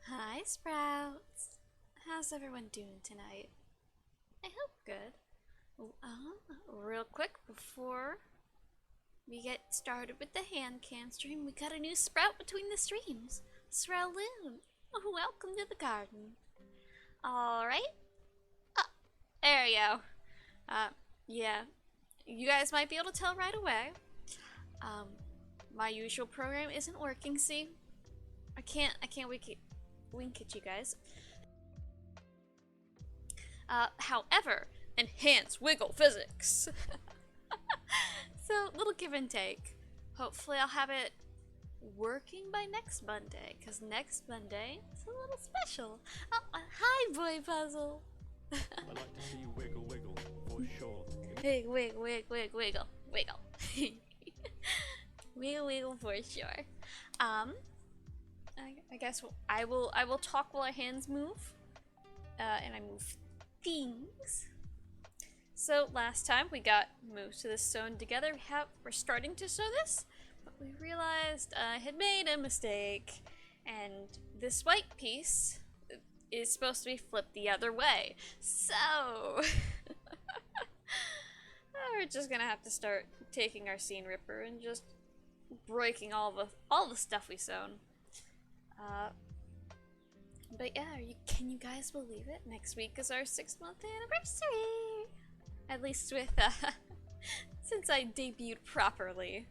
Hi, Sprouts. How's everyone doing tonight? I hope good. Real quick before we get started with the hand cam stream, we got a new Sprout between the streams. Srowloon, welcome to the garden. Alright. There you go. Yeah. You guys might be able to tell right away. My usual program isn't working, see? I can't wink at you guys. However, enhance wiggle physics. So, little give and take. Hopefully I'll have it working by next Monday, because next Monday is a little special. Oh, hi, Boy Puzzle. I like to see you wiggle, wiggle, for sure. Wig, wiggle. Wiggle, wiggle for sure. I guess I will talk while our hands move. And I move things. So last time we got most of this sewn together. We're starting to sew this, but we realized I had made a mistake, and this white piece is supposed to be flipped the other way. So we're just gonna have to start taking our seam ripper and just breaking all the stuff we sewn. But yeah, can you guys believe it? Next week is our 6-month anniversary! At least with, since I debuted properly.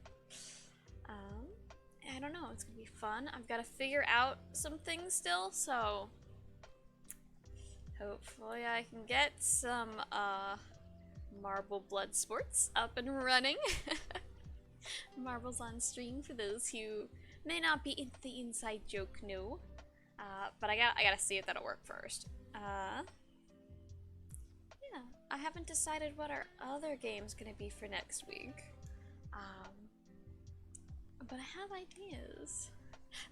I don't know, it's gonna be fun. I've gotta figure out some things still, so hopefully I can get some, Marble Blood Sports up and running. Marbles on stream for those who may not be into the inside joke, no. But I gotta see if that'll work first. Yeah, I haven't decided what our other game's gonna be for next week. But I have ideas.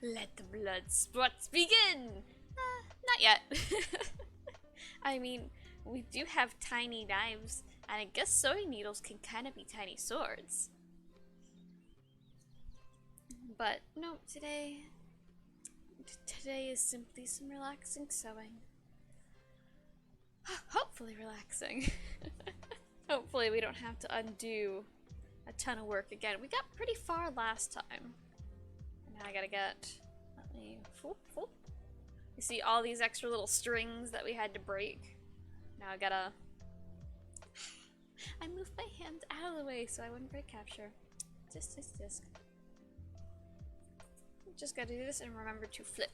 Let the blood sports begin! Not yet. I mean, we do have tiny knives, and I guess sewing needles can kind of be tiny swords. But no, today is simply some relaxing sewing. Hopefully relaxing. Hopefully we don't have to undo a ton of work again. We got pretty far last time. Now I gotta get, let me, you see all these extra little strings that we had to break. Now I gotta, I moved my hand out of the way so I wouldn't break capture. Just. Just gotta do this and remember to flip.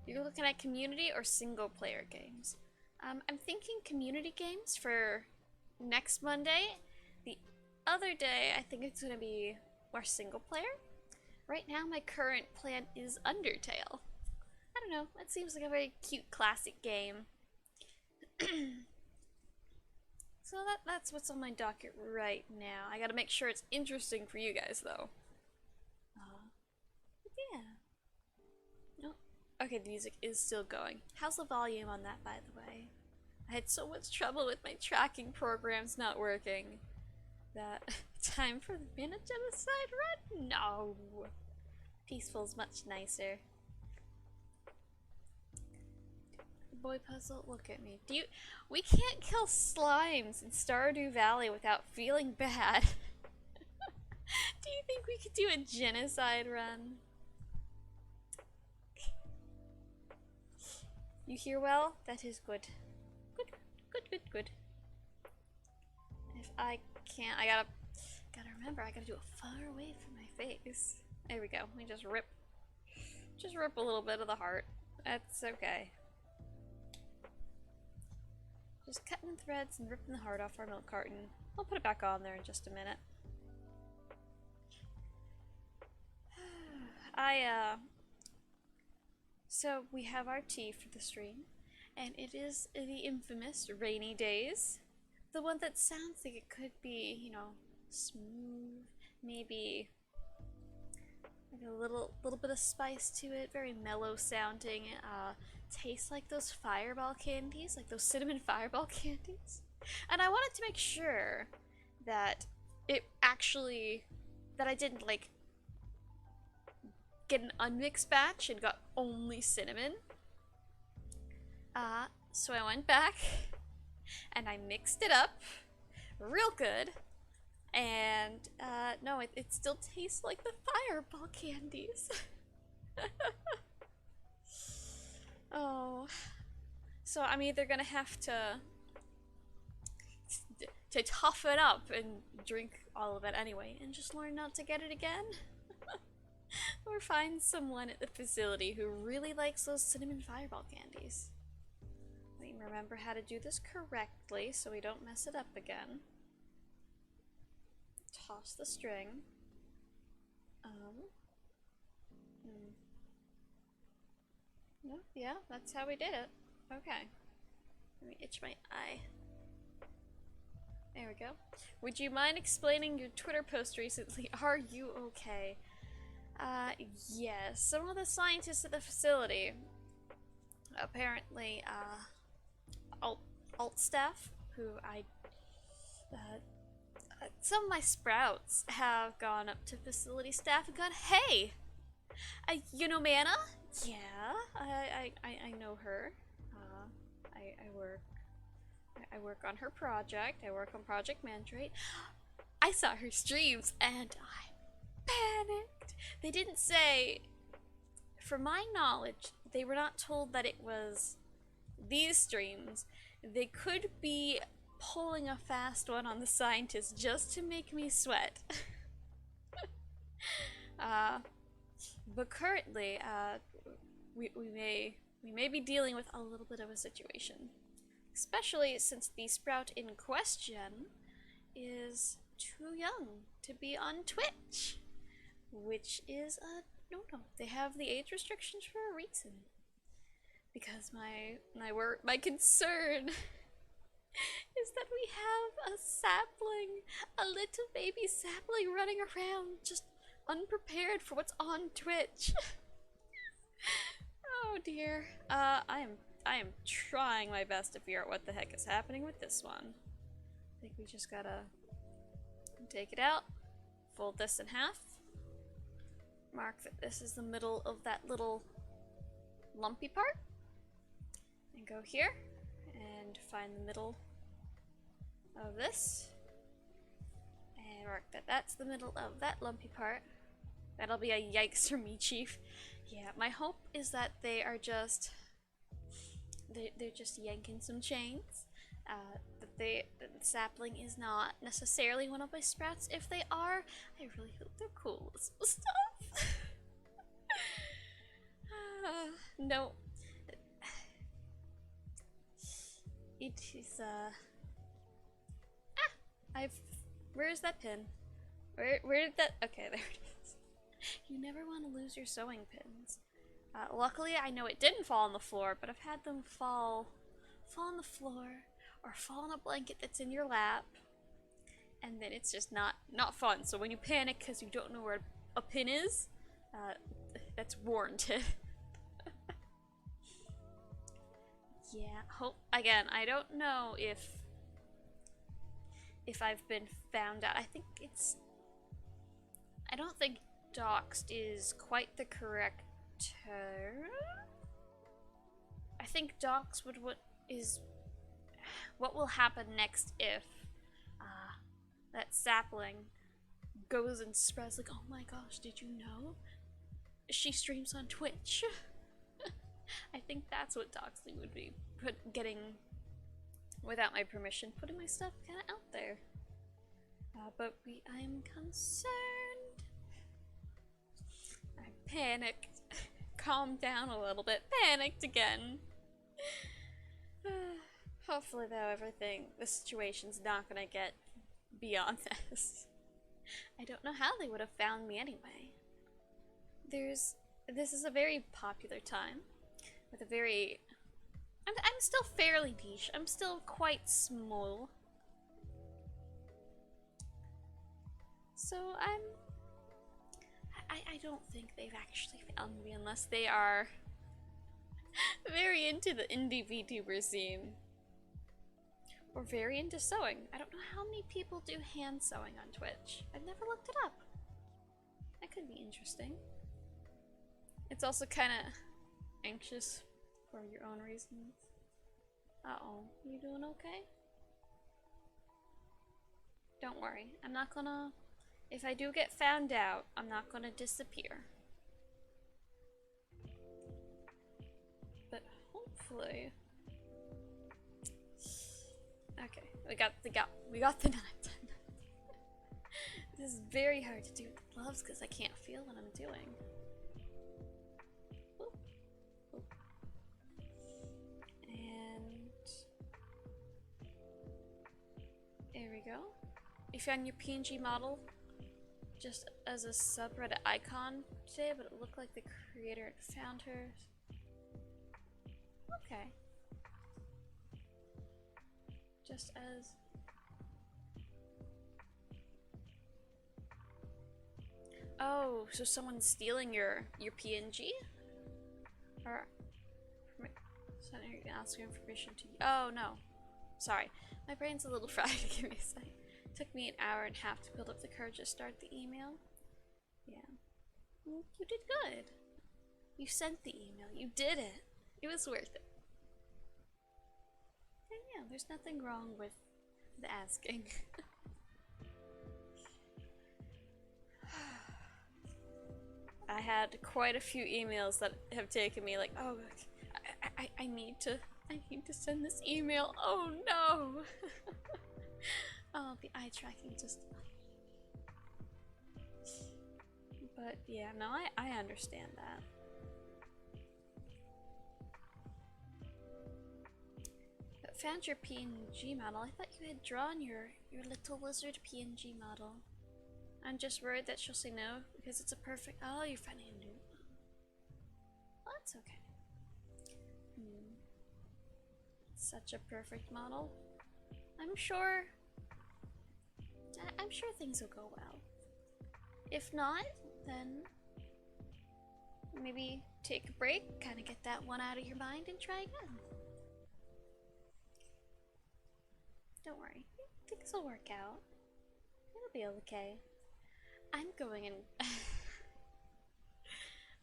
You're looking at community or single player games? I'm thinking community games for next Monday. The other day, I think it's gonna be more single player. Right now, my current plan is Undertale. I don't know, it seems like a very cute classic game. So that's what's on my docket right now. I gotta make sure it's interesting for you guys, though. Yeah. No. Okay, the music is still going. How's the volume on that, by the way? I had so much trouble with my tracking programs not working. That time for the Mana Genocide run? No. Peaceful's much nicer. Boy puzzle, look at me. We can't kill slimes in Stardew Valley without feeling bad. Do you think we could do a genocide run? You hear well? That is good. Good. If I can't, I gotta remember, I gotta do it far away from my face. There we go. Let me just rip a little bit of the heart. That's okay. Just cutting in threads and ripping the heart off our milk carton. I'll put it back on there in just a minute. So we have our tea for the stream, and it is the infamous Rainy Days. The one that sounds like it could be, you know, smooth, maybe like a little bit of spice to it, very mellow sounding, tastes like those fireball candies, like those cinnamon fireball candies. And I wanted to make sure that that I didn't like get an unmixed batch and got only cinnamon. So I went back and I mixed it up real good, and no, it still tastes like the fireball candies. Oh, so I'm either gonna have to tough it up and drink all of it anyway and just learn not to get it again. Or find someone at the facility who really likes those cinnamon fireball candies. Let me remember how to do this correctly so we don't mess it up again. Toss the string. No, yeah, that's how we did it. Okay. Let me itch my eye. There we go. Would you mind explaining your Twitter post recently? Are you okay? Yes. Some of the scientists at the facility, apparently, alt staff, who some of my sprouts have gone up to facility staff and gone, hey! You know Mana? Yeah, I know her. I work on her project. I work on Project Mandrate. I saw her streams and I panicked. They didn't say, from my knowledge, they were not told that it was these streams. They could be pulling a fast one on the scientists just to make me sweat. But currently, we may be dealing with a little bit of a situation. Especially since the sprout in question is too young to be on Twitch. Which is a no-no. They have the age restrictions for a reason. Because my concern is that we have a sapling, a little baby sapling running around, just unprepared for what's on Twitch. Oh dear. I am trying my best to figure out what the heck is happening with this one. I think we just gotta take it out, fold this in half, mark that this is the middle of that little lumpy part, and go here and find the middle of this, and mark that that's the middle of that lumpy part. That'll be a yikes for me, Chief. Yeah, my hope is that they are just they're just yanking some chains. That the sapling is not necessarily one of my sprouts. If they are, I really hope they're cool with some stuff. No. It is, where's that pin? Where did that, okay, there it is. You never want to lose your sewing pins. Luckily, I know it didn't fall on the floor, but I've had them fall on the floor, or fall on a blanket that's in your lap, and then it's just not fun. So when you panic because you don't know where a pin is, that's warranted. Yeah, again, I don't know if I've been found out. I don't think doxed is quite the correct term. I think doxed what will happen next if that sapling goes and spreads like, oh my gosh, did you know? She streams on Twitch. I think that's what doxing would be. Getting, without my permission, putting my stuff kind of out there. But I'm concerned. I panicked. Calmed down a little bit. Panicked again. Hopefully, though, the situation's not gonna get beyond this. I don't know how they would have found me anyway. This is a very popular time with a very. I'm still fairly niche. I'm still quite small. So I don't think they've actually found me unless they are very into the indie VTuber scene. Or very into sewing. I don't know how many people do hand sewing on Twitch. I've never looked it up. That could be interesting. It's also kind of anxious for your own reasons. Uh-oh, you doing okay? Don't worry, I'm not gonna... If I do get found out, I'm not gonna disappear. But hopefully... Okay, we got the knot done. This is very hard to do with the gloves because I can't feel what I'm doing. There we go. You found your PNG model just as a subreddit icon today, but it looked like the creator had found her. Okay. Just as... Oh, so someone's stealing your PNG? Or... asking for permission to... Oh, no. Sorry. My brain's a little fried. Give me a second. It took me an hour and a half to build up the courage to start the email. Yeah. You did good. You sent the email. You did it. It was worth it. And yeah, there's nothing wrong with the asking. I had quite a few emails that have taken me like, oh, I need to send this email. Oh no! Oh, the eye tracking just... But yeah, no, I understand that. But found your PNG model. I thought you had drawn your little lizard PNG model. I'm just worried that she'll say no because it's a perfect... Oh, you're finding a new... Well, that's okay. Such a perfect model. I'm sure things will go well. If not, then maybe take a break, kind of get that one out of your mind and try again. Don't worry, things will work out. It'll be okay. I'm going in.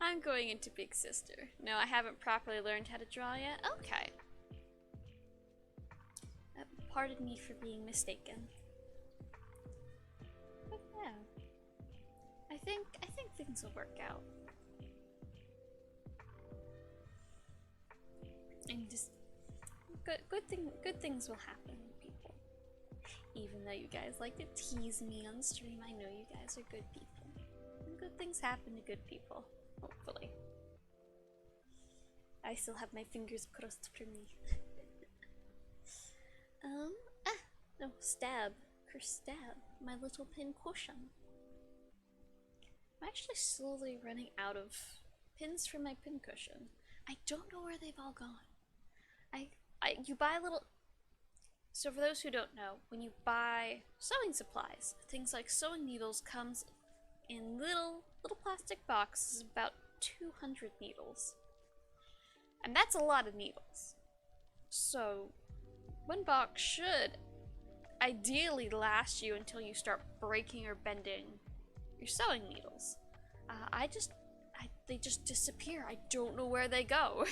I'm going into Big Sister. No, I haven't properly learned how to draw yet. Okay. Pardon me for being mistaken. But yeah, I think things will work out. And just good things will happen, people. Even though you guys like to tease me on stream, I know you guys are good people. And good things happen to good people, hopefully. I still have my fingers crossed for me. No, stab. Stab. My little pin cushion. I'm actually slowly running out of pins for my pin cushion. I don't know where they've all gone. You buy little... So for those who don't know, when you buy sewing supplies, things like sewing needles comes in little plastic boxes, about 200 needles. And that's a lot of needles. So one box should ideally last you until you start breaking or bending your sewing needles. They just disappear. I don't know where they go.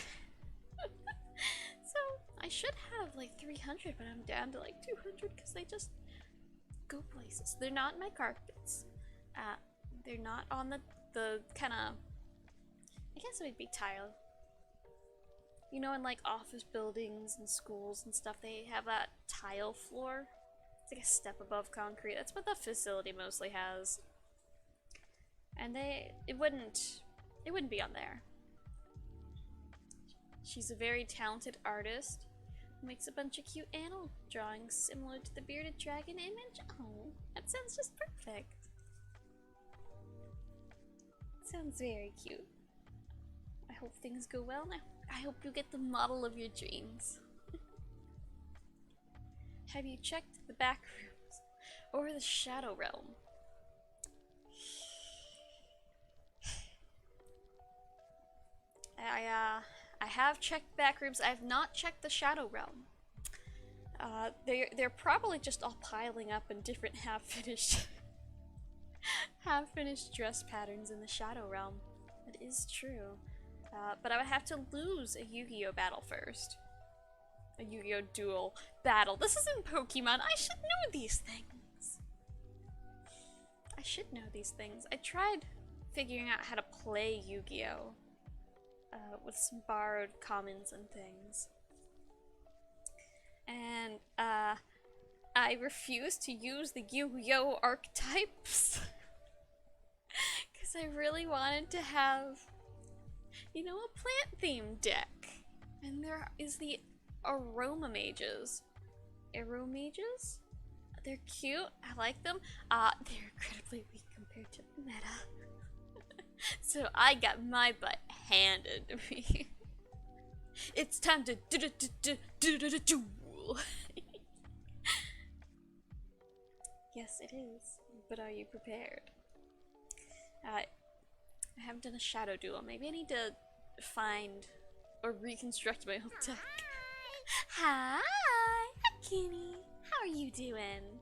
So I should have like 300, but I'm down to like 200 because they just go places. They're not in my carpets. They're not on the kind of, I guess it would be tile. You know, in like office buildings and schools and stuff, they have that tile floor. It's like a step above concrete. That's what the facility mostly has. And it wouldn't be on there. She's a very talented artist who makes a bunch of cute animal drawings similar to the bearded dragon image. Oh, that sounds just perfect. Sounds very cute. I hope things go well now. I hope you get the model of your dreams. Have you checked the back rooms or the Shadow Realm? I have checked back rooms. I have not checked the Shadow Realm. They're probably just all piling up in different half-finished dress patterns in the Shadow Realm. That is true. But I would have to lose a Yu-Gi-Oh battle first. A Yu-Gi-Oh duel battle. This isn't Pokemon. I should know these things. I should know these things. I tried figuring out how to play Yu-Gi-Oh! With some borrowed commons and things. And, I refused to use the Yu-Gi-Oh! Archetypes. Because I really wanted to have, you know, a plant-themed deck. And there is the Aroma Mages. Aeromages? They're cute. I like them. They're incredibly weak compared to meta. So I got my butt handed to me. It's time to duel. Yes, it is. But are you prepared? I haven't done a shadow duel. Maybe I need to find or reconstruct my old deck. Hi! Hi, Kenny! How are you doing?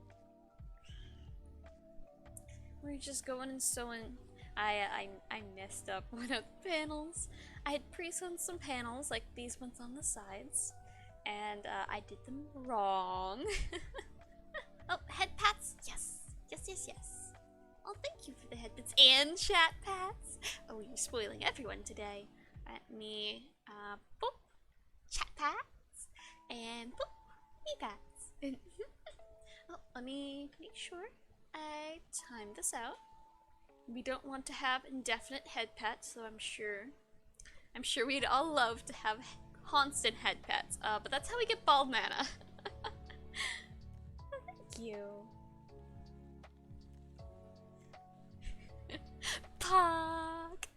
We're just going and sewing. I messed up one of the panels. I had pre-sewn some panels, like these ones on the sides, and I did them wrong. Oh, head pats! Yes! Yes, yes, yes. Oh, thank you for the head pats and chat pats! Oh, you're spoiling everyone today. Let me, boop, chat pats, and boop, me pats. Oh, let me make sure I time this out. We don't want to have indefinite head pats, so I'm sure we'd all love to have constant head pats, but that's how we get bald mana. Thank you. Pog!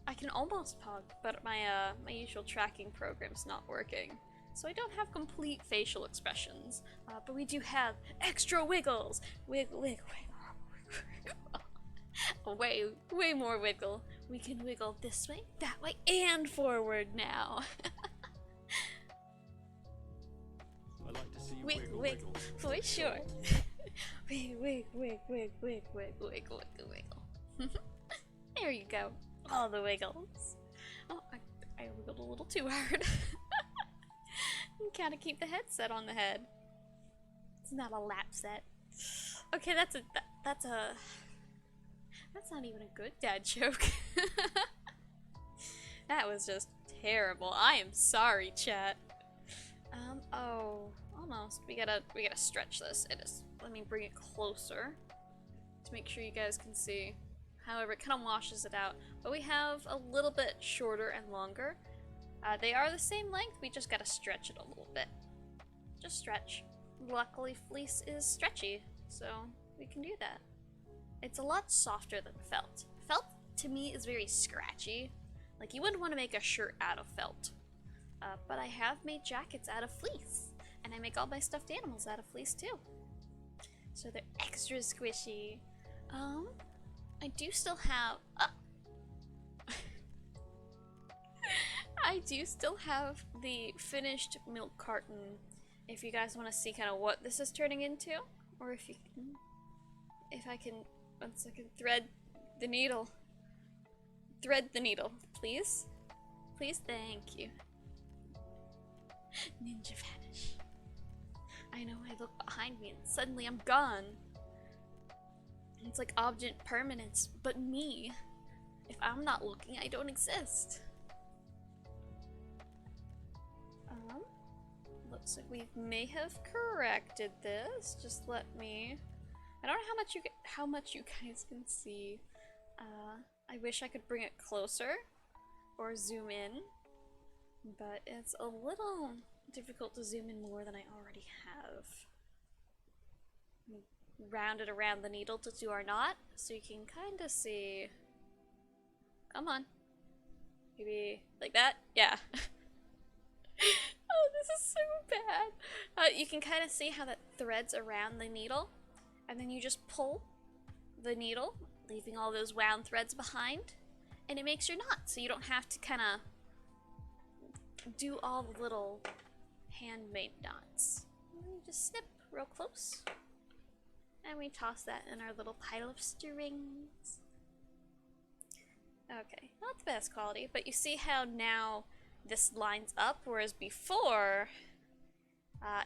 I can almost pog, but my usual tracking program's not working. so I don't have complete facial expressions, but we do have extra wiggles. Wiggle, wiggle, wiggle. Way more wiggle. We can wiggle this way, that way, and forward now. I like to see you Wig, wiggle, wig, wiggle. for sure. Wig, wig, wig, wig, wig, wig, wiggle, wiggle, wiggle. There you go. All the wiggles. Oh, I wiggled a little too hard. You gotta keep the headset on the head. It's not a lap set. Okay, that's not even a good dad joke. That was just terrible. I am sorry, chat. Oh, almost. We gotta stretch this. Let me bring it closer to make sure you guys can see. However, it kind of washes it out. But we have a little bit shorter and longer. They are the same length, we just gotta stretch it a little bit. Just stretch. Luckily, fleece is stretchy, so we can do that. It's a lot softer than felt. Felt, to me, is very scratchy. Like, you wouldn't want to make a shirt out of felt. But I have made jackets out of fleece. And I make all my stuffed animals out of fleece, too. So they're extra squishy. I do still have... I do still have the finished milk carton, if you guys want to see kind of what this is turning into, or if I can, 1 second, thread the needle, please, thank you. Ninja vanish. I know, I look behind me and suddenly I'm gone. It's like object permanence, but me, if I'm not looking, I don't exist. Looks like we may have corrected this. Just let me... I don't know how much you guys can see. I wish I could bring it closer or zoom in, but it's a little difficult to zoom in more than I already have. Round it around the needle to do our knot, so you can kind of see. Come on. Maybe like that? Yeah. Oh, this is so bad. You can kind of see how that threads around the needle, and then you just pull the needle, leaving all those wound threads behind, and it makes your knot, so you don't have to kind of do all the little handmade knots. You just snip real close, and we toss that in our little pile of strings. Okay, not the best quality, but you see how now this lines up, whereas before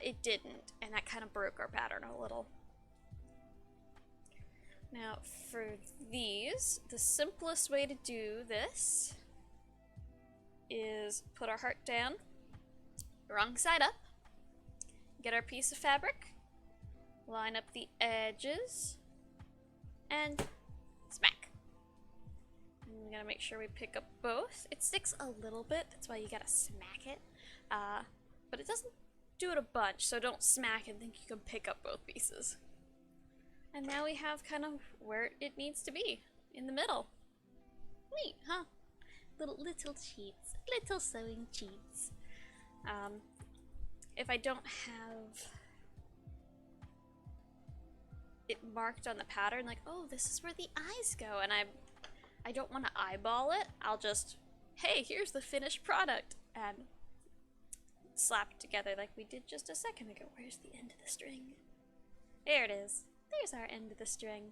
it didn't, and that kind of broke our pattern a little. Now for these, the simplest way to do this is put our heart down, wrong side up, get our piece of fabric, line up the edges, and smack. And we gotta make sure we pick up both. It sticks a little bit, that's why you gotta smack it. But it doesn't do it a bunch, so don't smack and think you can pick up both pieces. And now we have kind of where it needs to be, in the middle. Neat, huh? Little cheats, little sewing cheats. If I don't have it marked on the pattern, like, oh, this is where the eyes go, and I don't want to eyeball it, I'll just, hey, here's the finished product, and slap it together like we did just a second ago. Where's the end of the string? There it is. There's our end of the string.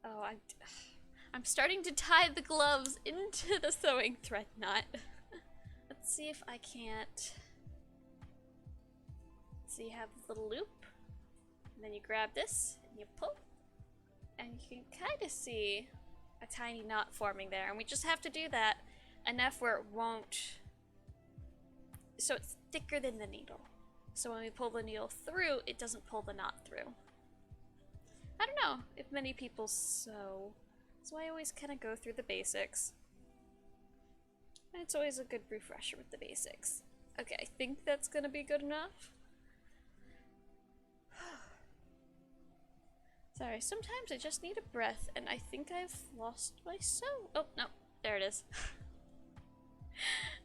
Oh, I'm starting to tie the gloves into the sewing thread knot. Let's see if I can't. So you have a little loop, and then you grab this and you pull, and you can kind of see a tiny knot forming there, and we just have to do that enough where it won't, so it's thicker than the needle, so when we pull the needle through, it doesn't pull the knot through. I don't know if many people sew, so I always kind of go through the basics, and it's always a good refresher with the basics. Okay, I think that's gonna be good enough. Sorry, sometimes I just need a breath, and I think I've lost my sew. Oh, no, there it is.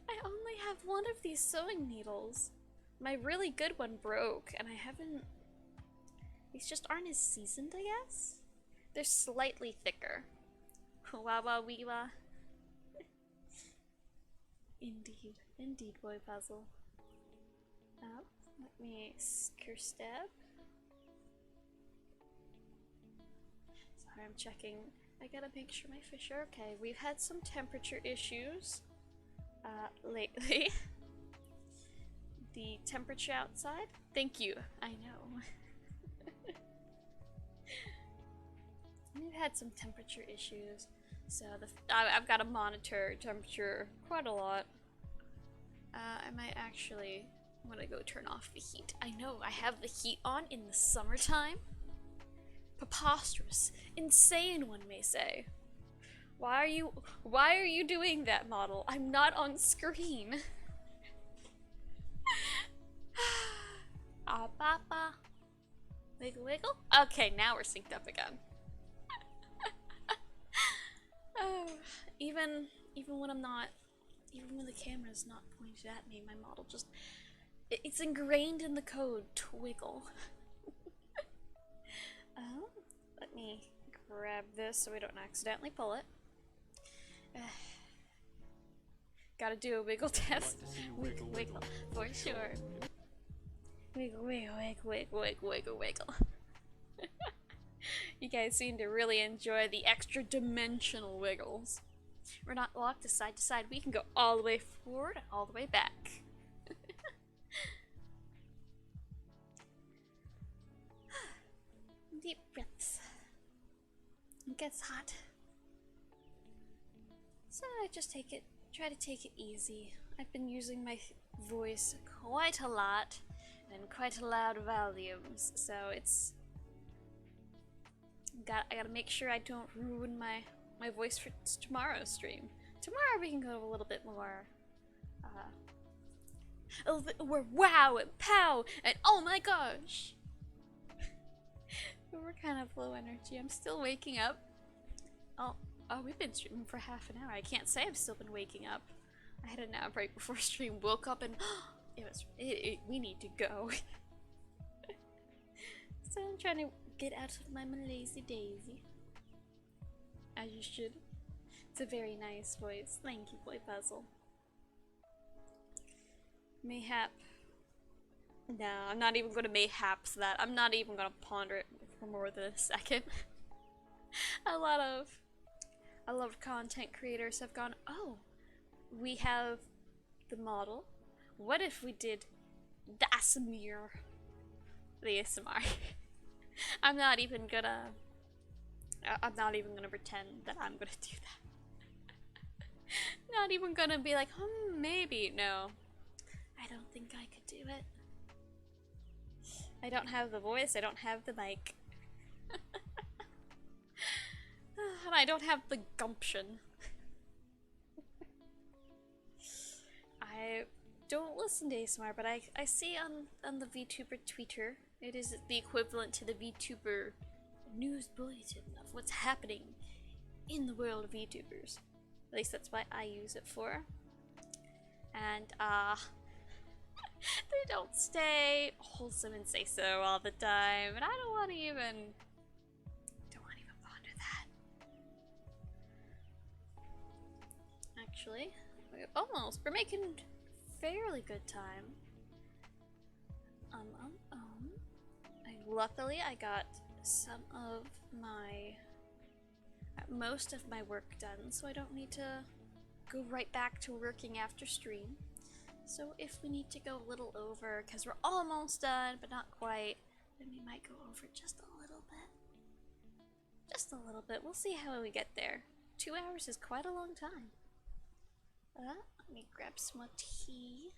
I only have one of these sewing needles. My really good one broke, and I haven't... These just aren't as seasoned, I guess? They're slightly thicker. Wah wah wee wah. Indeed. Indeed, boy puzzle. Oh, let me stab. Sorry, I'm checking. I gotta make sure my fish are okay. We've had some temperature issues lately. The temperature outside? Thank you. I know. We've had some temperature issues, so I've got to monitor temperature quite a lot. I might actually want to go turn off the heat. I know I have the heat on in the summertime. Preposterous, insane, one may say. Why are you doing that, model? I'm not on screen. Ah, papa. Wiggle, wiggle. Okay, now we're synced up again. Oh, even when I'm not, even when the camera's not pointed at me, my model just, it's ingrained in the code to wiggle. Let me grab this so we don't accidentally pull it. Gotta do a wiggle test. Wiggle, wiggle, for sure. Wiggle, wiggle, wiggle, wiggle, wiggle, wiggle, wiggle. You guys seem to really enjoy the extra dimensional wiggles. We're not locked to side, we can go all the way forward and all the way back. Deep breaths. It gets hot. So I just try to take it easy. I've been using my voice quite a lot and quite loud volumes, so I gotta make sure I don't ruin my voice for tomorrow's stream. Tomorrow we can go a little bit more wow and pow and oh my gosh. We're kind of low energy. I'm still waking up. Oh, we've been streaming for half an hour. I can't say I've still been waking up. I had a nap break before stream, woke up and we need to go. So I'm trying to get out of my lazy daisy. As you should. It's a very nice voice. Thank you, Boy Puzzle. Mayhap. No, I'm not even going to mayhaps that. I'm not even going to ponder it for more than a second. A lot of content creators have gone, oh, we have the model. What if we did the ASMR? The ASMR. I'm not even gonna pretend that I'm gonna do that. Not even gonna be like, maybe. No. I don't think I could do it. I don't have the voice, I don't have the mic. And I don't have the gumption. I don't listen to ASMR, but I see on the VTuber Twitter, it is the equivalent to the VTuber news bulletin of what's happening in the world of VTubers. At least that's what I use it for. And they don't stay wholesome and say so all the time, and I don't want to even ponder that. Actually, we're making fairly good time. Luckily I got most of my work done, so I don't need to go right back to working after stream. So if we need to go a little over, because we're almost done, but not quite, then we might go over just a little bit. Just a little bit. We'll see how we get there. 2 hours is quite a long time. Let me grab some more tea.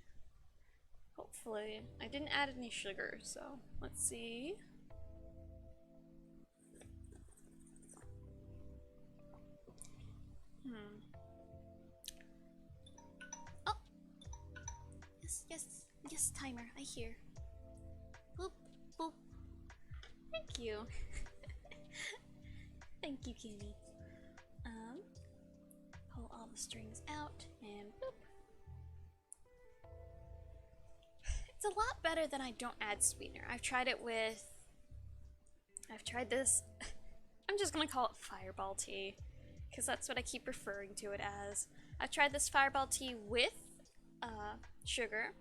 Hopefully. I didn't add any sugar, so let's see. Oh! Yes, timer, I hear. Boop, boop. Thank you. Thank you, Kitty. Pull all the strings out and boop. It's a lot better than I don't add sweetener. I've tried this, I'm just gonna call it Fireball tea, because that's what I keep referring to it as. I've tried this Fireball tea with sugar,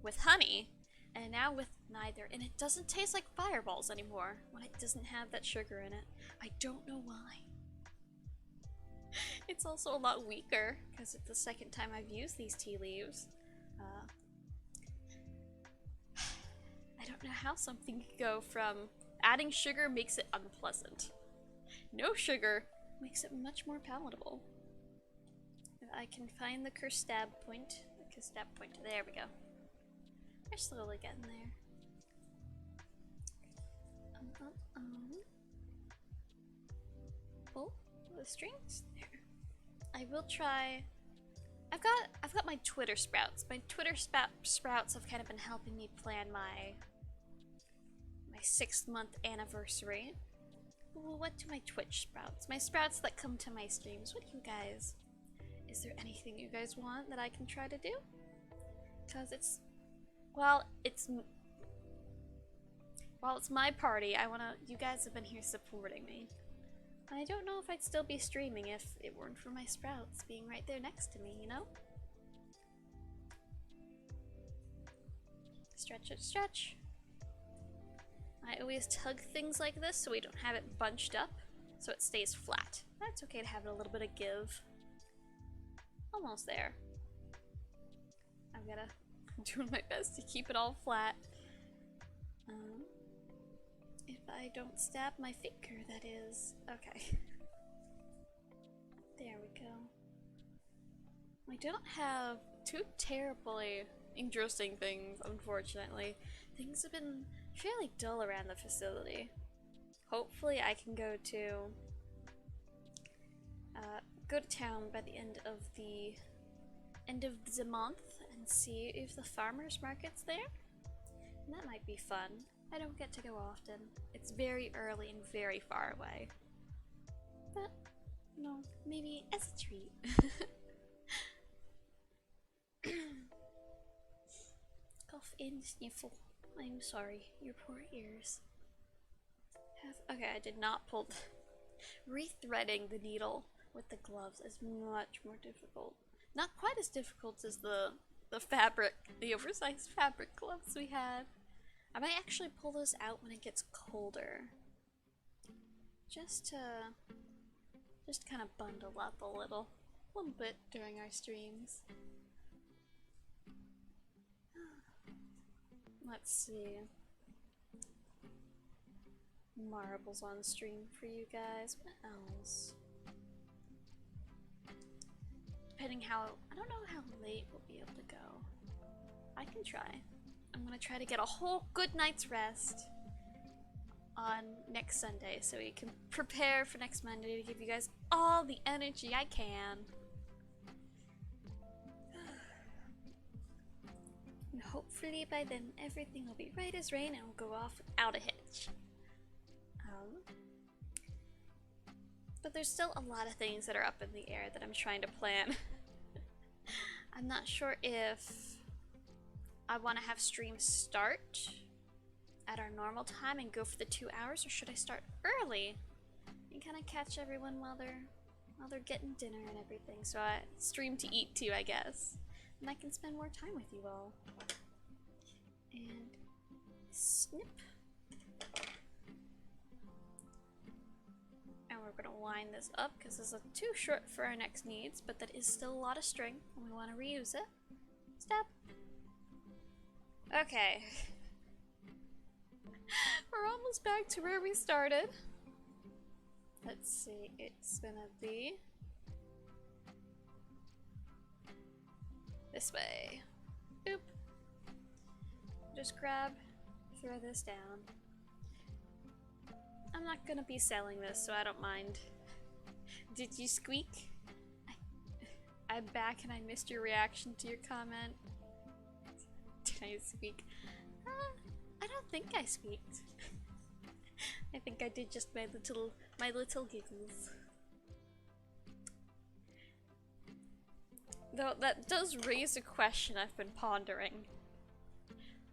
with honey, and now with neither, and it doesn't taste like Fireballs anymore when it doesn't have that sugar in it. I don't know why. It's also a lot weaker, because it's the second time I've used these tea leaves. I don't know how something could go from adding sugar makes it unpleasant. No sugar makes it much more palatable. If I can find the cursed stab point. There we go. We're slowly getting there. Oh, the strings there. I will try. I've got my Twitter sprouts. My Twitter sprouts have kind of been helping me plan my 6th-month anniversary. Well, what do my Twitch sprouts? My sprouts that come to my streams. What do you guys? Is there anything you guys want that I can try to do? Because while it's my party, you guys have been here supporting me. I don't know if I'd still be streaming if it weren't for my sprouts being right there next to me, you know? Stretch it, stretch. I always tug things like this so we don't have it bunched up, so it stays flat. That's okay to have a little bit of give. Almost there. I'm doing my best to keep it all flat. If I don't stab my finger, that is. Okay. There we go. We don't have too terribly interesting things, unfortunately. Things have been fairly dull around the facility. Hopefully I can go to town by the end of the month and see if the farmers market's there. And that might be fun. I don't get to go often. It's very early and very far away. But, no, maybe as a treat. Cough and sniffle. I'm sorry, your poor ears. Okay, I did not pull. Rethreading the needle with the gloves is much more difficult. Not quite as difficult as the oversized fabric gloves we had. I might actually pull this out when it gets colder. Just to kind of bundle up a little bit during our streams. Let's see. Marbles on stream for you guys. What else? Depending I don't know how late we'll be able to go. I can try. I'm gonna try to get a whole good night's rest on next Sunday so we can prepare for next Monday to give you guys all the energy I can. And hopefully by then everything will be right as rain and we'll go off without a hitch. But there's still a lot of things that are up in the air that I'm trying to plan. I'm not sure if I want to have streams start at our normal time and go for the 2 hours, or should I start early and kind of catch everyone while they're getting dinner and everything. So I stream to eat too, I guess, and I can spend more time with you all. And snip. And we're gonna line this up because this is too short for our next needs, but that is still a lot of string and we want to reuse it. Step. Okay. We're almost back to where we started. Let's see, it's gonna be this way. Boop. Just throw this down. I'm not gonna be selling this, so I don't mind. Did you squeak? I'm back and I missed your reaction to your comment. Did I squeak? I don't think I squeaked. I think I did just my little giggles. Though that does raise a question I've been pondering.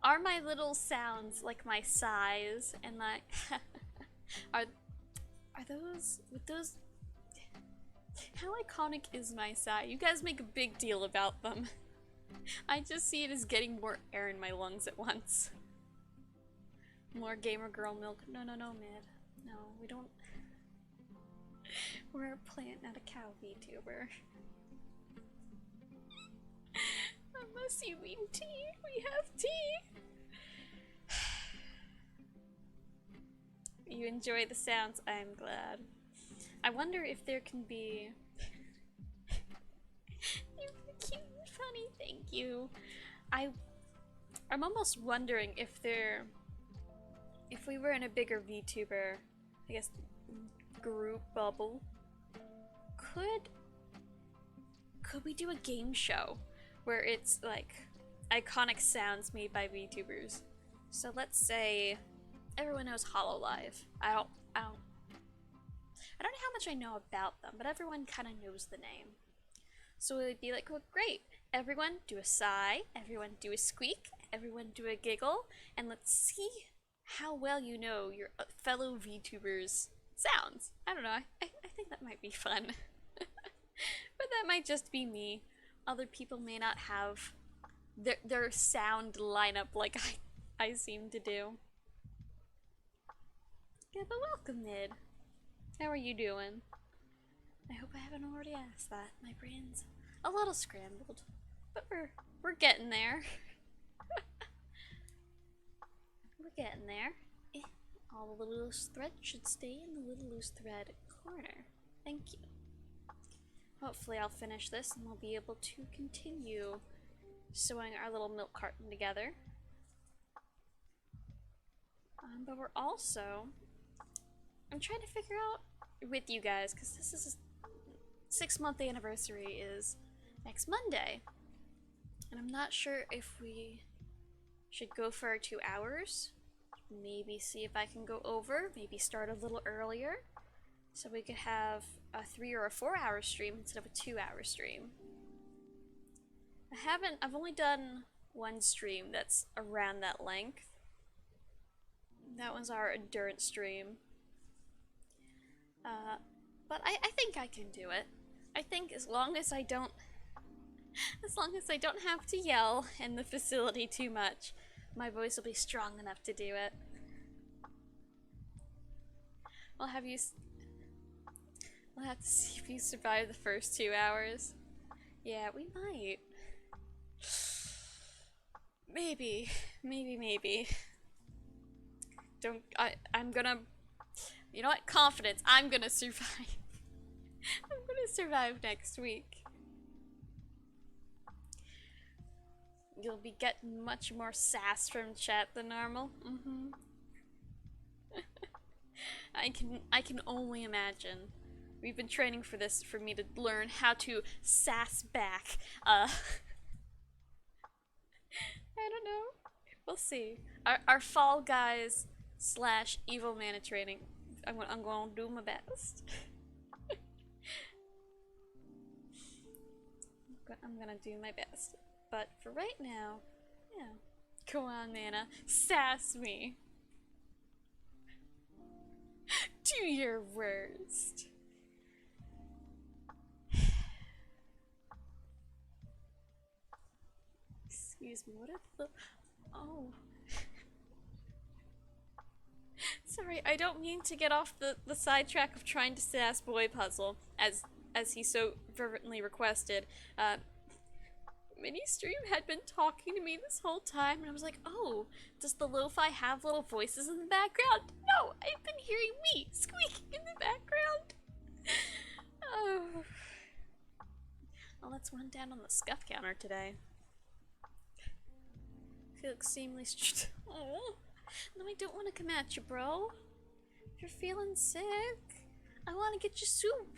Are my little sounds like my sighs and like are those with those how iconic is my sigh? You guys make a big deal about them. I just see it as getting more air in my lungs at once. More gamer girl milk. No, no, no, Mid. No, we don't. We're a plant, not a cow VTuber. Unless you mean tea, we have tea. You enjoy the sounds, I'm glad. I wonder if there can be... You're cute and funny, thank you. I'm almost wondering if we were in a bigger VTuber, I guess, group bubble, could we do a game show where it's like iconic sounds made by VTubers? So let's say everyone knows Hololive. I don't know how much I know about them, but everyone kind of knows the name. So it would be like, well, great, everyone do a sigh, everyone do a squeak, everyone do a giggle, and let's see how well you know your fellow VTubers' sounds. I don't know, I think that might be fun. But that might just be me. Other people may not have their sound lineup like I seem to do. Yeah, but welcome, Mid. How are you doing? I hope I haven't already asked that. My brain's a little scrambled, but we're getting there. We're getting there. All the little loose thread should stay in the little loose thread corner. Thank you. Hopefully I'll finish this and we'll be able to continue sewing our little milk carton together. But we're also... I'm trying to figure out with you guys, because this is a 6-month anniversary is next Monday. And I'm not sure if we should go for our 2 hours. Maybe see if I can go over, maybe start a little earlier. So we could have a 3 or a 4 hour stream instead of a 2 hour stream. I've only done one stream that's around that length. That was our endurance stream. But I think I can do it. I think as long as I don't have to yell in the facility too much, my voice will be strong enough to do it. We'll have to see if you survive the first 2 hours. Yeah, we might. Maybe. I'm gonna... You know what? Confidence. I'm gonna survive. I'm gonna survive next week. You'll be getting much more sass from chat than normal. I can only imagine. We've been training for this for me to learn how to sass back. I don't know. We'll see. Our Fall Guys / Evil Mana training. I'm gonna do my best. I'm gonna do my best. But for right now, yeah. Go on, Mana. Sass me. Do your worst. Excuse me, what if the... Oh. Sorry, I don't mean to get off the sidetrack of trying to sass Boy Puzzle, as he so fervently requested. Ministream had been talking to me this whole time, and I was like, oh, does the lo-fi have little voices in the background? No, I've been hearing me squeaking in the background. Oh. Well, let's run down on the scuff counter today. I feel extremely oh. No, I don't want to come at you, bro. If you're feeling sick, I want to get you soup.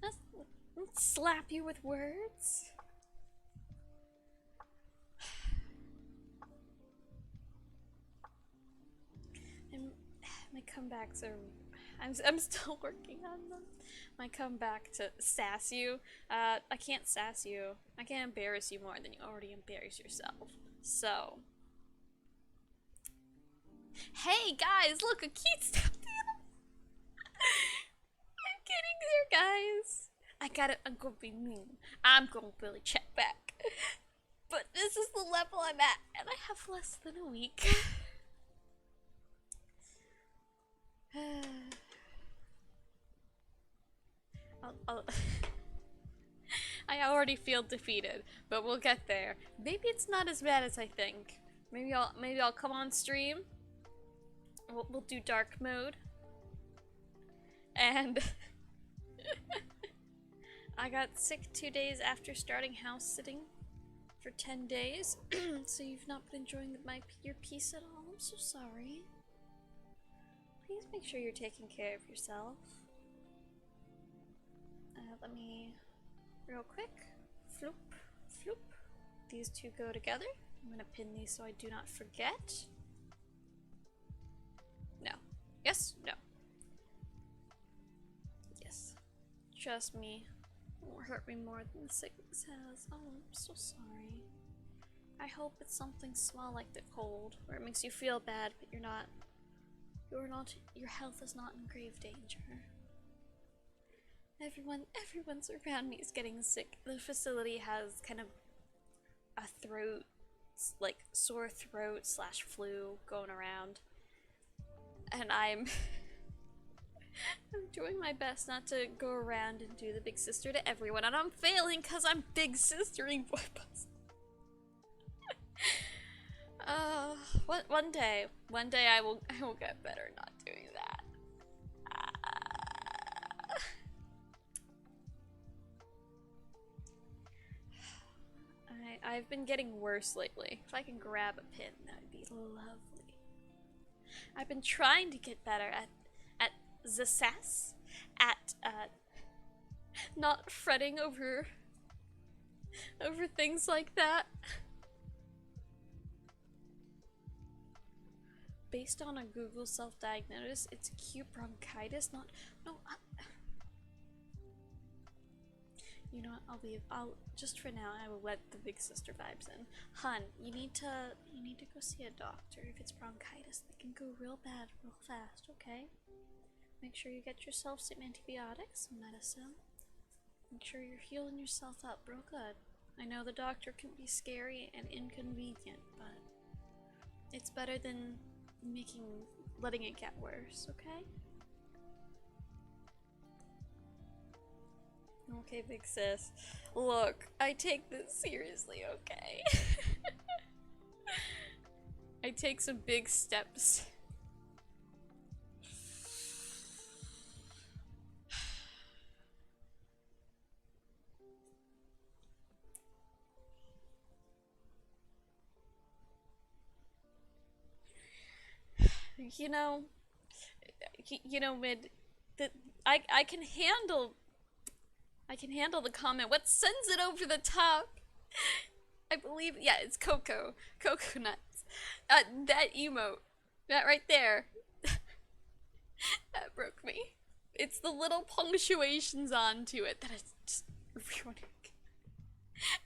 Not slap you with words. And my comebacks are... I'm still working on them. My comeback to sass you. I can't sass you. I can't embarrass you more than you already embarrass yourself. So... Hey guys, look, a cute stuffed animal. I'm getting there, guys. I'm gonna be mean. I'm gonna really check back. But this is the level I'm at, and I have less than a week. I'll I already feel defeated, but we'll get there. Maybe it's not as bad as I think. Maybe I'll come on stream. We'll do dark mode, and I got sick 2 days after starting house sitting for 10 days, so you've not been enjoying your peace at all. I'm so sorry. Please make sure you're taking care of yourself. Let me, real quick, floop, floop. These two go together. I'm gonna pin these so I do not forget. No. Yes? No. Yes. Trust me. It won't hurt me more than the sickness has. Oh, I'm so sorry. I hope it's something small like the cold, where it makes you feel bad, but your health is not in grave danger. Everyone's around me is getting sick. The facility has kind of a throat, like sore throat / flu going around. And I'm doing my best not to go around and do the big sister to everyone, and I'm failing because I'm big sistering boy bus. One day I will get better not doing that. I've been getting worse lately. If I can grab a pin, that would be lovely. I've been trying to get better at the sass, at not fretting over things like that. Based on a Google self-diagnosis, it's acute bronchitis, not no. You know what? I'll just for now. I will let the big sister vibes in. Hun, you need to go see a doctor if it's bronchitis. They can go real bad, real fast. Okay. Make sure you get yourself some antibiotics, some medicine. Make sure you're healing yourself up real good. I know the doctor can be scary and inconvenient, but it's better than letting it get worse. Okay. Okay, big sis. Look, I take this seriously, okay? I take some big steps. Mid, that I can handle the comment. What sends it over the top? I believe, yeah, it's Coco Nuts. That emote, that right there, that broke me. It's the little punctuations onto it that is just ruining.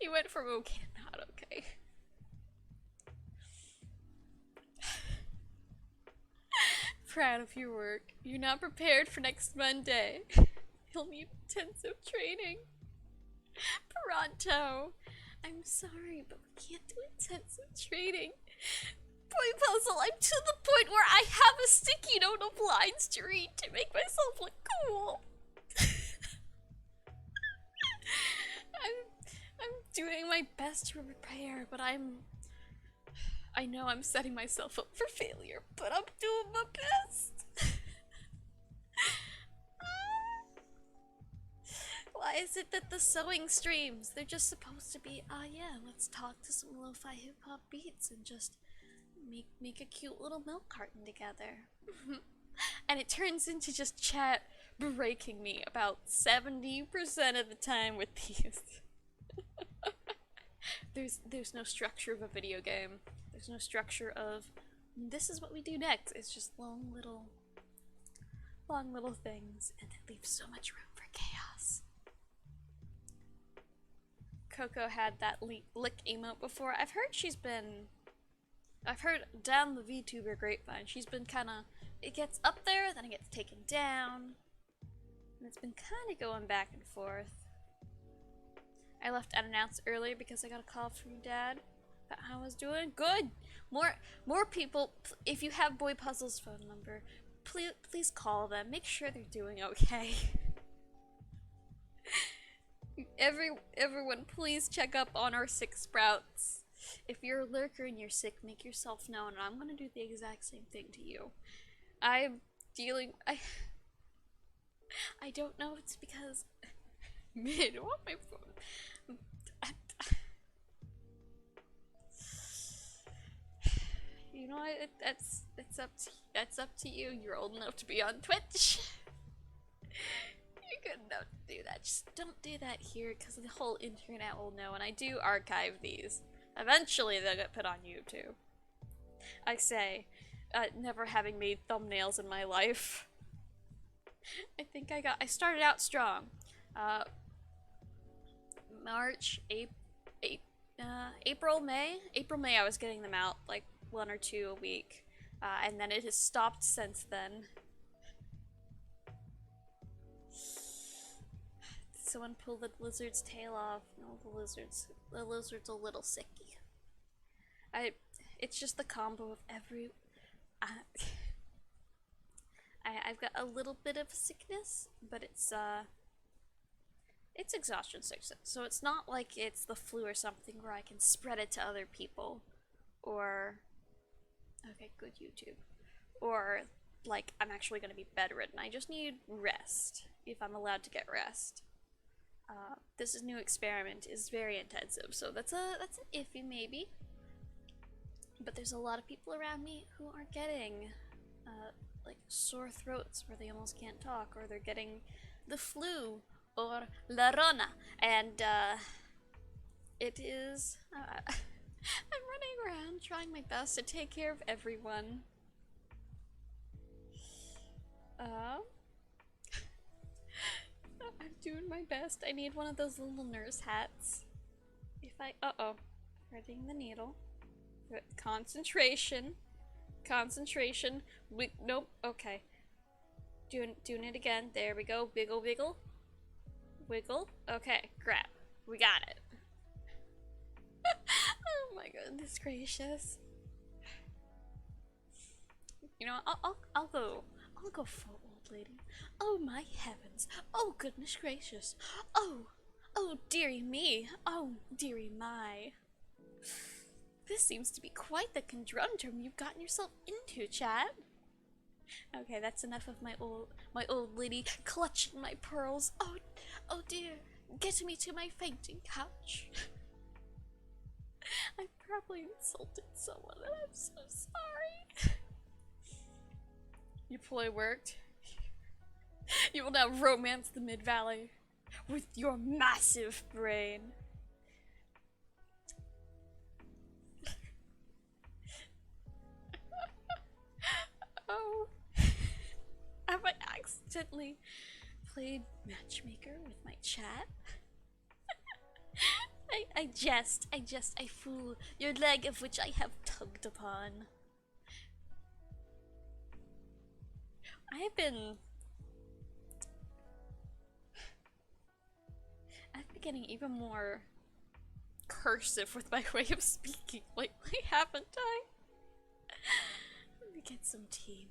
You went from okay to not okay. Proud of your work. You're not prepared for next Monday. You'll need intensive training. Pronto. I'm sorry, but we can't do intensive training. Boy Puzzle, I'm to the point where I have a sticky note of lines to read to make myself look cool. I'm doing my best to prepare, but I know I'm setting myself up for failure, but I'm doing my best. Why is it that the sewing streams, they're just supposed to be, yeah, let's talk to some lo-fi hip-hop beats and just make a cute little milk carton together. And it turns into just chat breaking me about 70% of the time with these. There's no structure of a video game. There's no structure of this is what we do next. It's just long little things, and it leaves so much room for chaos. Coco had that lick emote before. I've heard she's been I've heard down the VTuber grapevine, she's been kinda, it gets up there, then it gets taken down. And it's been kinda going back and forth. I left unannounced earlier because I got a call from your dad about how I was doing. Good! More people, if you have Boy Puzzle's phone number, please call them. Make sure they're doing okay. Everyone, please check up on our sick sprouts. If you're a lurker and you're sick, make yourself known, and I'm gonna do the exact same thing to you. I'm dealing. I don't know if it's because. I don't want my phone. You know what? That's up to you. You're old enough to be on Twitch. You're good enough to do that. Just don't do that here, because the whole internet will know, and I do archive these. Eventually they'll get put on YouTube. I say, never having made thumbnails in my life. I started out strong. March, April, May I was getting them out like 1 or 2 a week, and then it has stopped since then. Someone pull the lizard's tail off. No, the lizard's a little sicky. It's just the combo of every. I've got a little bit of sickness, but it's exhaustion sickness, so it's not like it's the flu or something where I can spread it to other people, or okay, good YouTube, or like I'm actually gonna be bedridden. I just need rest if I'm allowed to get rest. This new experiment is very intensive, so that's an iffy maybe. But there's a lot of people around me who are getting like sore throats where they almost can't talk, or they're getting the flu or la rona, and it is. I'm running around trying my best to take care of everyone. I'm doing my best. I need one of those little nurse hats. Threading the needle. Concentration. Nope, okay. Doing it again. There we go. Wiggle, wiggle. Wiggle. Okay, grab. We got it. Oh my goodness gracious. You know, I'll go full old lady. Oh my heavens. Oh goodness gracious. Oh dearie me. Oh dearie my. This seems to be quite the conundrum you've gotten yourself into, chat. Okay, that's enough of my old lady clutching my pearls. Oh dear. Get me to my fainting couch. I probably insulted someone and I'm so sorry. Your ploy worked. You will now romance the Mid-Valley with your massive brain. Oh. Have I accidentally played matchmaker with my chat? I jest, I fool, your leg of which I have tugged upon. I've been getting even more cursive with my way of speaking lately, haven't I? Let me get some tea.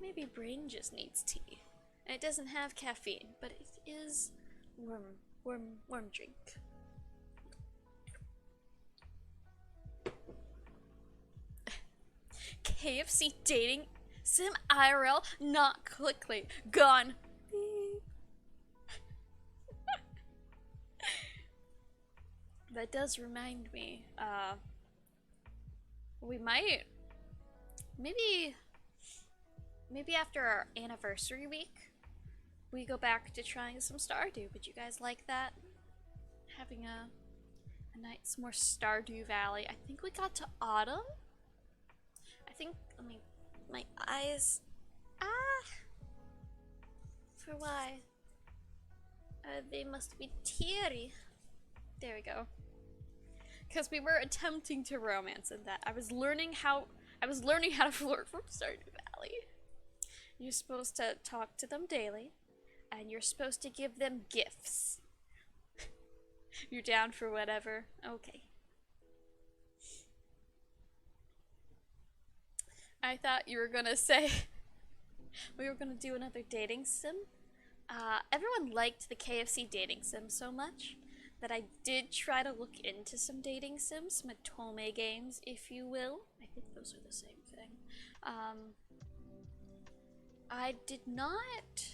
Maybe brain just needs tea. And it doesn't have caffeine, but it is warm drink. KFC dating sim IRL, not quickly. Gone. That does remind me, we might, maybe after our anniversary week, we go back to trying some Stardew. Would you guys like that? Having a night, some more Stardew Valley. I think we got to autumn. My eyes, for why? They must be teary. There we go. because we were attempting to romance in that. I was learning how to flirt from Stardew Valley. You're supposed to talk to them daily, and you're supposed to give them gifts. You're down for whatever? Okay. I thought you were gonna say we were gonna do another dating sim. Everyone liked the KFC dating sim so much that I did try to look into some dating sims, Matome games, if you will. I think those are the same thing. I did not.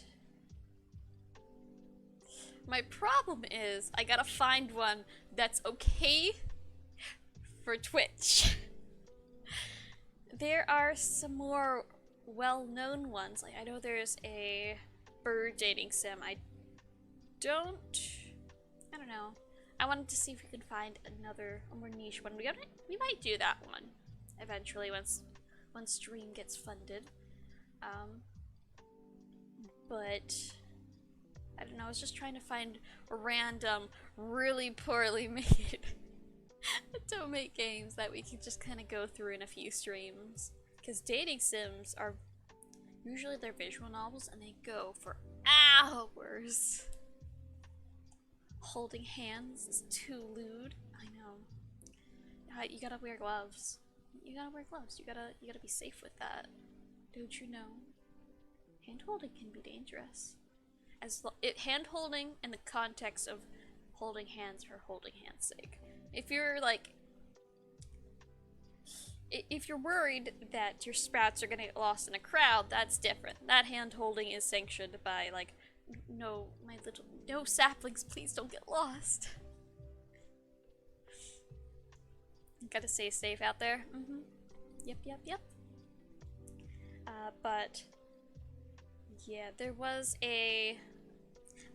My problem is I gotta find one that's okay for Twitch. There are some more well-known ones. Like, I know there's a bird dating sim. I don't know. I wanted to see if we could find a more niche one. We might do that one eventually once stream gets funded. But I don't know. I was just trying to find a random, really poorly made Atome games that we could just kind of go through in a few streams. Because dating sims are usually they're visual novels and they go for hours. Holding hands is too lewd. I know. You gotta wear gloves. You gotta wear gloves. You gotta be safe with that. Don't you know? Hand holding can be dangerous. Hand holding in the context of holding hands for holding hands' sake. If you're worried that your sprouts are gonna get lost in a crowd, that's different. That hand holding is sanctioned by no saplings, please don't get lost. Gotta stay safe out there. Yep. But yeah,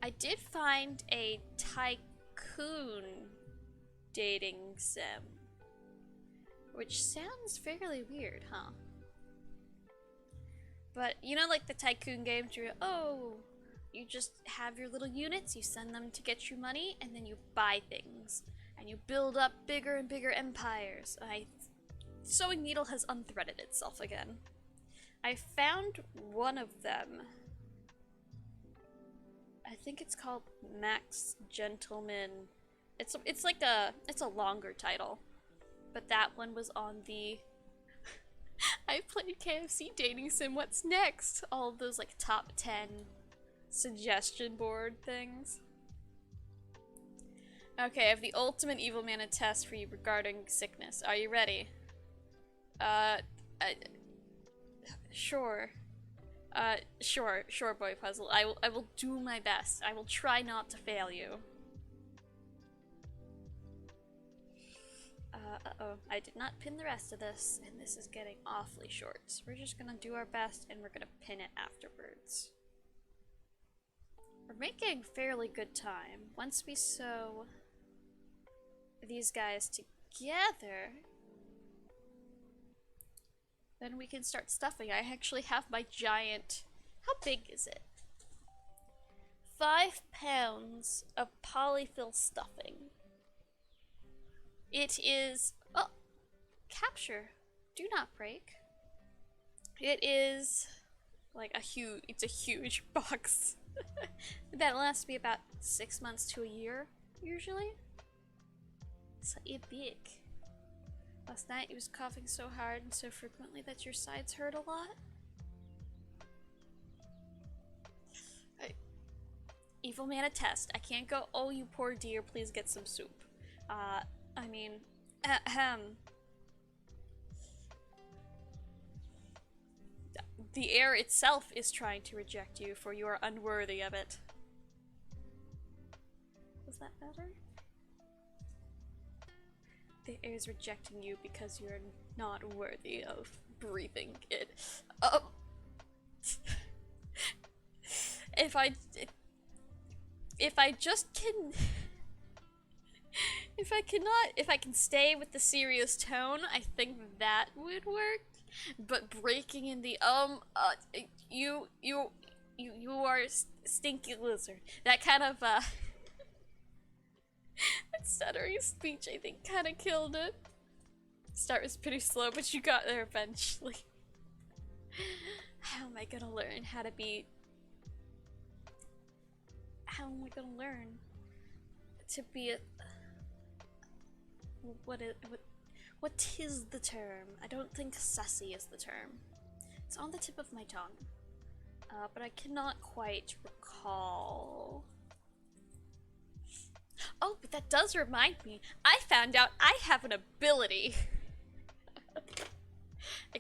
I did find a tycoon dating sim, which sounds fairly weird, huh? But you know, like the tycoon games where you just have your little units, you send them to get you money, and then you buy things, and you build up bigger and bigger empires. Sewing Needle has unthreaded itself again. I found one of them. I think it's called Max Gentleman. It's a longer title, but that one was on the I played KFC dating sim. What's next? All of those top 10 suggestion board things. Okay, I have the ultimate evil mana test for you regarding sickness. Are you ready? Sure. Sure, Boy Puzzle. I will do my best. I will try not to fail you. Uh-oh. I did not pin the rest of this, and this is getting awfully short. So we're just gonna do our best, and we're gonna pin it afterwards. We're making fairly good time. Once we sew these guys together, then we can start stuffing. I actually have my giant... How big is it? 5 pounds of polyfill stuffing. It is... Oh! Capture. Do not break. It is... It's a huge box. That lasts me about 6 months to a year, usually. It's big. Last night he was coughing so hard and so frequently that your sides hurt a lot. Evil mana test. I can't go, oh you poor dear, please get some soup. I mean, the air itself is trying to reject you, for you are unworthy of it. Was that better? The air is rejecting you because you're not worthy of breathing it. If I can stay with the serious tone, I think that would work. But breaking in the you are stinky lizard. That kind of That stuttering speech, I think, kind of killed it. Start was pretty slow, but you got there eventually. How am I gonna learn how to be... How am I gonna learn to be a... What is the term? I don't think sassy is the term. It's on the tip of my tongue. But I cannot quite recall. Oh, but that does remind me. I found out I have an ability.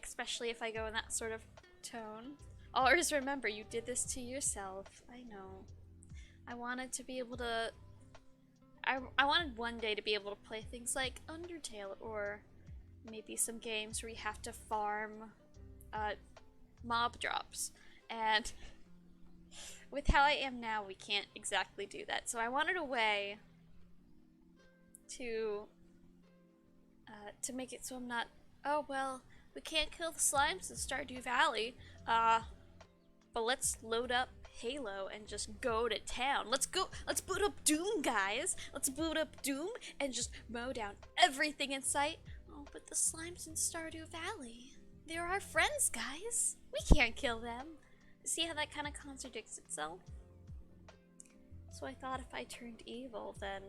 Especially if I go in that sort of tone. Always remember, you did this to yourself. I know. I wanted to be able to... I wanted one day to be able to play things like Undertale, or maybe some games where you have to farm mob drops. And with how I am now, we can't exactly do that. So I wanted a way to make it so I'm not, oh well, we can't kill the slimes in Stardew Valley, but let's load up Halo and just go to town. Let's boot up Doom, guys. Let's boot up Doom and just mow down everything in sight. Oh, but the slimes in Stardew Valley, they're our friends, guys. We can't kill them. See how that kind of contradicts itself? So I thought if I turned evil, then,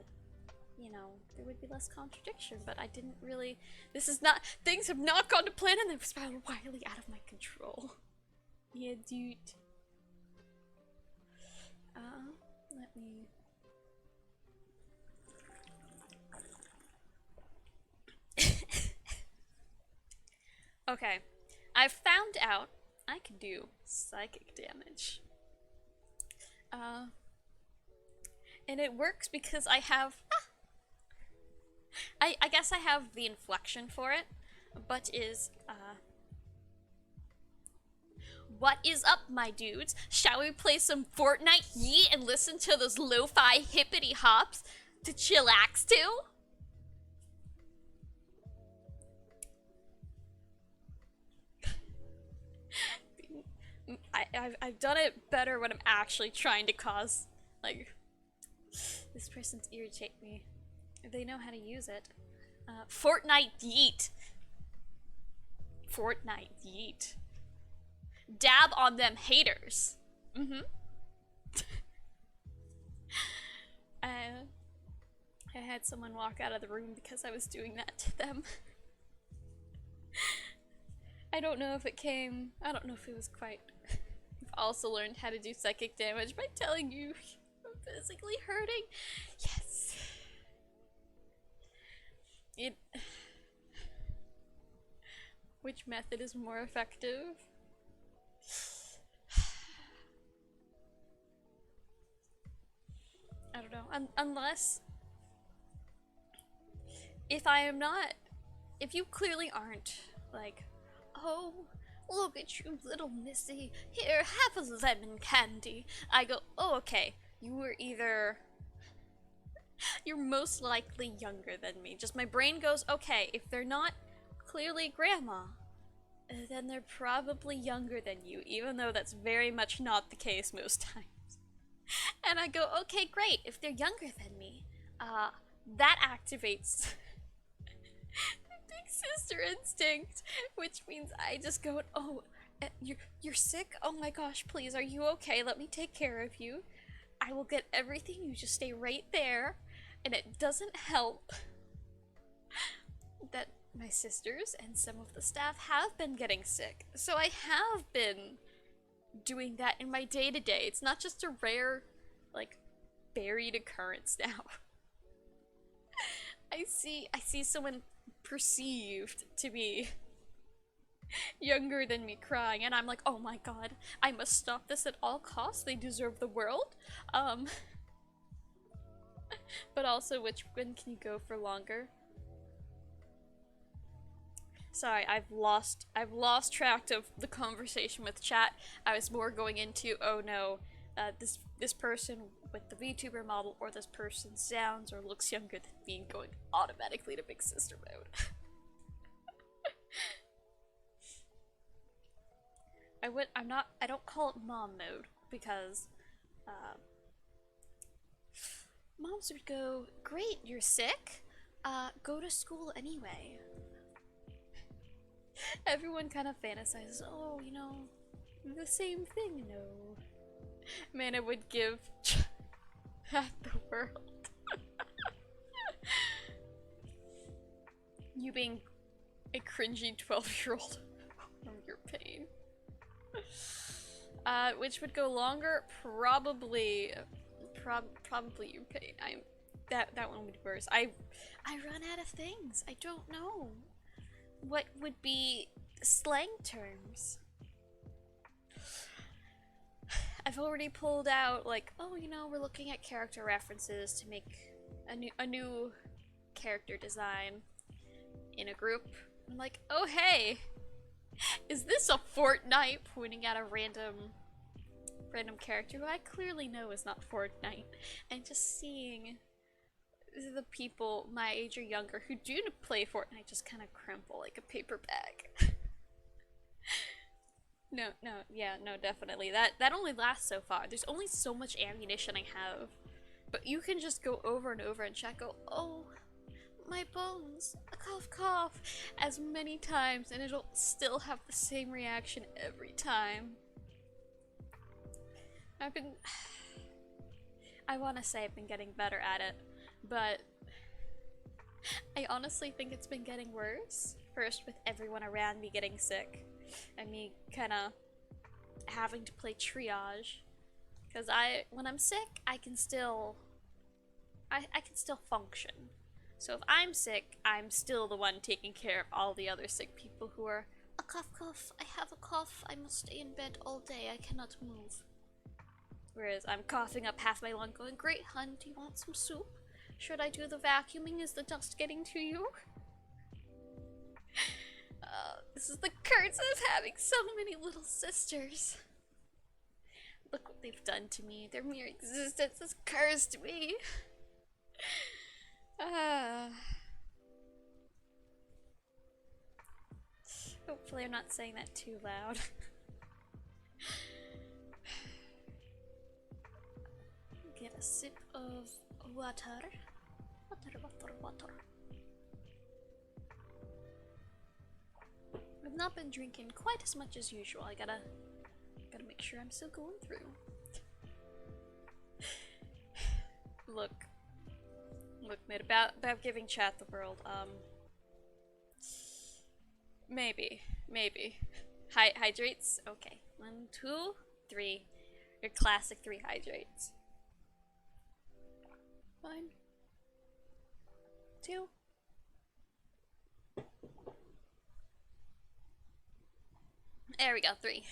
you know, there would be less contradiction, but I didn't really... This is not... Things have not gone to plan and they've spiraled wildly out of my control. Yeah, dude. Let me... Okay. I've found out I can do psychic damage. And it works because I have... I guess I have the inflection for it, but is, what is up, my dudes? Shall we play some Fortnite Yeet and listen to those lo-fi hippity hops to chillax to? I've done it better when I'm actually trying to cause, like, this person's irritate me. If they know how to use it. Fortnite Yeet. Fortnite Yeet. Dab on them haters. I had someone walk out of the room because I was doing that to them. I don't know if it was quite... I've also learned how to do psychic damage by telling you I'm physically hurting. Yes. Which method is more effective? I don't know. Unless... If you clearly aren't, like, oh, look at you, little missy. Here, have a lemon candy. I go, oh, okay. You were either... You're most likely younger than me. Just my brain goes, okay, if they're not clearly grandma, then they're probably younger than you, even though that's very much not the case most times. And I go, okay, great, if they're younger than me, that activates big sister instinct, which means I just go, oh, you're sick? Oh my gosh, please, are you okay? Let me take care of you. I will get everything, you just stay right there. And it doesn't help that my sisters and some of the staff have been getting sick. So I have been doing that in my day-to-day. It's not just a rare, like, buried occurrence now. I see someone perceived to be younger than me crying, and I'm like, oh my god, I must stop this at all costs. They deserve the world. But also, when can you go for longer? Sorry, I've lost track of the conversation with chat. I was more going into, oh no, this person with the VTuber model, or this person sounds or looks younger than me, going automatically to big sister mode. I don't call it mom mode because moms would go, "Great, you're sick? Go to school anyway." Everyone kind of fantasizes, "Oh, you know, the same thing, no." Man, it would give half the world. You being a cringy 12-year-old from your pain. Which would go longer? Probably your pain. That one would be worse. I run out of things. I don't know. What would be slang terms? I've already pulled out, like, oh, you know, we're looking at character references to make a new character design in a group. I'm like, oh hey, is this a Fortnite? Pointing at a random character who I clearly know is not Fortnite, and just seeing the people my age or younger who do play Fortnite just kind of crumple like a paper bag. No, definitely. That only lasts so far. There's only so much ammunition I have. But you can just go over and over and check, go, oh, my bones, a cough cough, as many times, and it'll still have the same reaction every time. I want to say I've been getting better at it, but I honestly think it's been getting worse. First with everyone around me getting sick, and me kinda having to play triage. Because when I'm sick, I can still function. So if I'm sick, I'm still the one taking care of all the other sick people who are, a cough cough, I have a cough, I must stay in bed all day, I cannot move. Whereas I'm coughing up half my lung going, great hun, do you want some soup? Should I do the vacuuming? Is the dust getting to you? This is the curse of having so many little sisters. Look what they've done to me. Their mere existence has cursed me. Hopefully I'm not saying that too loud. Get a sip of water. Water. I've not been drinking quite as much as usual. I gotta make sure I'm still going through. Look, mate, about giving chat the world, maybe. Hydrates? Okay. 1, 2, 3. Your classic 3 hydrates. 1, 2. There we go, 3.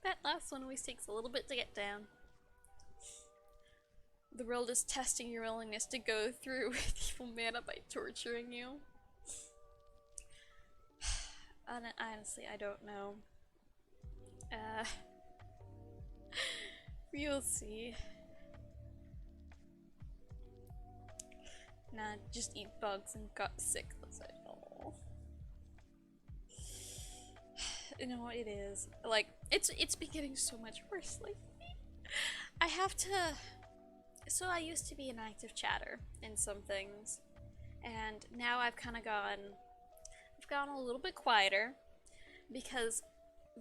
That last one always takes a little bit to get down. The world is testing your willingness to go through with evil mana by torturing you. Honestly, I don't know. You'll see. Nah, just eat bugs and got sick. That's it. Oh. You know what it is? Like, it's been getting so much worse lately. I have to. So I used to be an active chatter in some things, and now I've kind of gone a little bit quieter because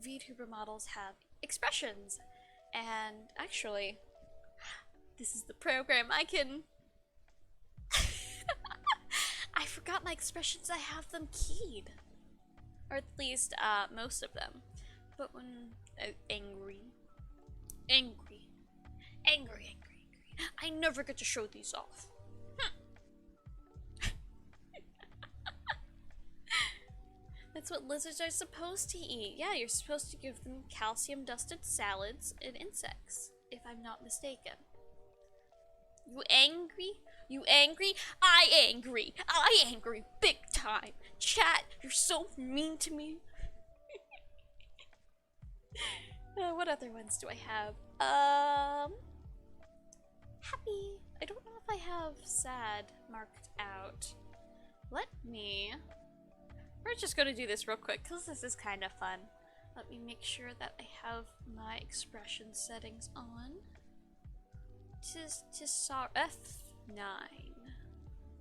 VTuber models have expressions, and actually, this is the program I can. I forgot my expressions. I have them keyed, or at least most of them. But when angry. I never get to show these off. That's what lizards are supposed to eat. Yeah, you're supposed to give them calcium dusted salads and insects, if I'm not mistaken. You angry? You angry? I angry big time. Chat, you're so mean to me. What other ones do I have? Happy. I don't know if I have sad marked out. We're just gonna do this real quick because this is kind of fun. Let me make sure that I have my expression settings on. 9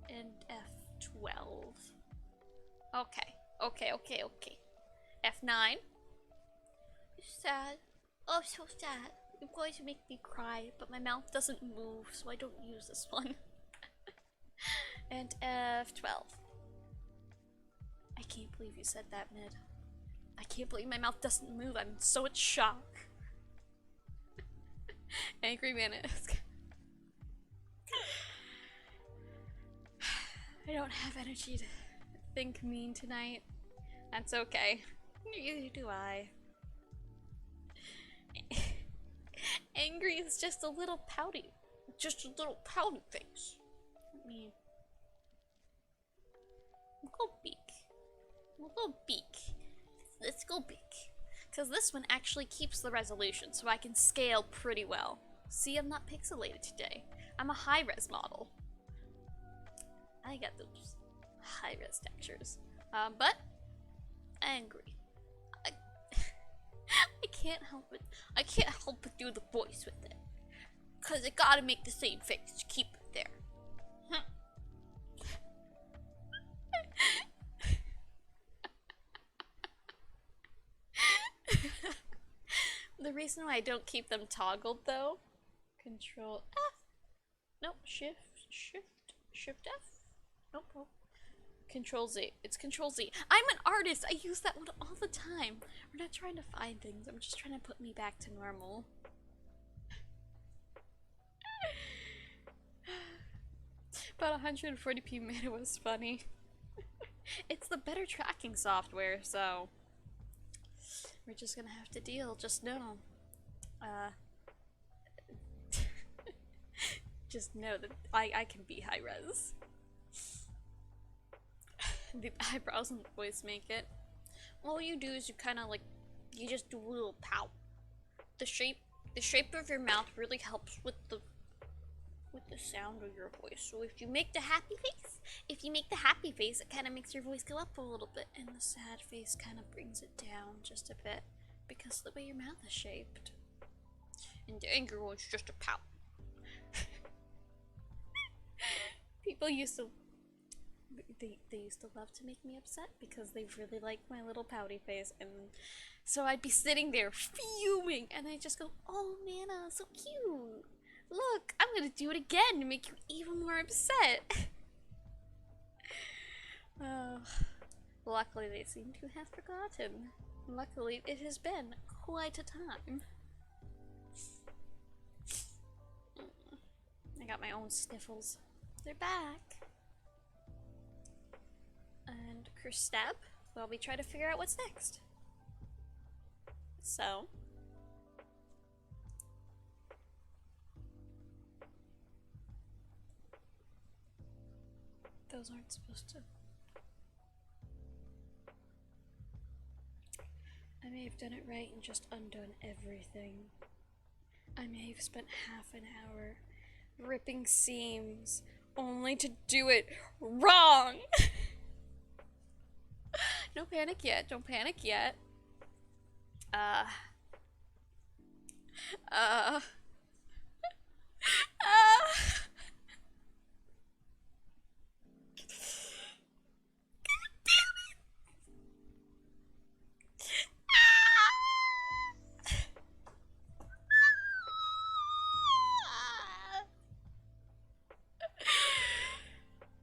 and F12. Okay, okay. F9. Sad. Oh, so sad. You're going to make me cry, but my mouth doesn't move, so I don't use this one. And F12. I can't believe you said that, Mid. I can't believe my mouth doesn't move. I'm so in shock. Angry Manisque. I don't have energy to think mean tonight. That's okay. Neither do I. Angry is just a little pouty. Just a little pouty face. Let me... Go beak. We'll go beak. Let's go beak. Because this one actually keeps the resolution, so I can scale pretty well. See, I'm not pixelated today. I'm a high-res model. I got those high-res textures. But angry. I can't help it. I can't help but do the voice with it. Cause I gotta make the same face to keep it there. The reason why I don't keep them toggled though, Control F. Nope, Shift F. Nope. Control Z. It's Control Z. I'm an artist. I use that one all the time. We're not trying to find things. I'm just trying to put me back to normal. About 140p made it was funny. It's the better tracking software, so we're just gonna have to deal. Just know. Just know that I can be high res. The eyebrows and the voice make it. All you do is you kind of like, you just do a little pout. The shape of your mouth really helps with the sound of your voice. So if you make the happy face, it kind of makes your voice go up a little bit, and the sad face kind of brings it down just a bit because of the way your mouth is shaped. And the angry one's just a pout. People used to. They used to love to make me upset because they really liked my little pouty face, and so I'd be sitting there fuming, and I just go, "Oh, Nana, so cute! Look, I'm gonna do it again to make you even more upset." Luckily, they seem to have forgotten. Luckily, it has been quite a time. I got my own sniffles. They're back. And step while we try to figure out what's next. So those aren't supposed to. I may have done it right and just undone everything. I may have spent half an hour ripping seams only to do it wrong. Don't panic yet. Don't panic yet.